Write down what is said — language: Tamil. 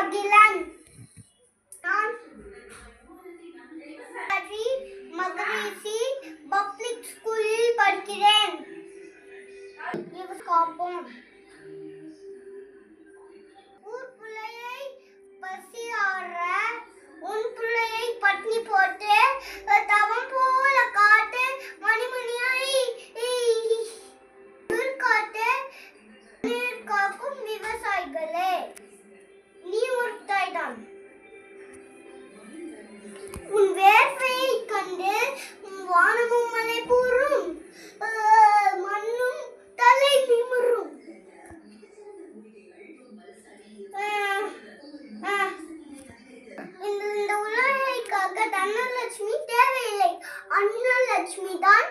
அகிலன். நான் மகரிஷி பப்ளிக் ஸ்கூலில் படிக்கிறேன். காப்போம். ஊர் பிள்ளையை பசி ஆற உன் பிள்ளையை பட்னி போட்டு தவம் போல காட்டு மணிமணியாய் காட்டு நீர் காக்கும் விவசாயிகளே, நீ ஒரு தாய்தான். உன் வேர்வையை கண்டு வானமும் மலை கூறும், மண்ணும் தலை நிமிரும். இந்த உலகைக்காக தனலட்சுமி தேவையில்லை, அன்னலட்சுமி தான்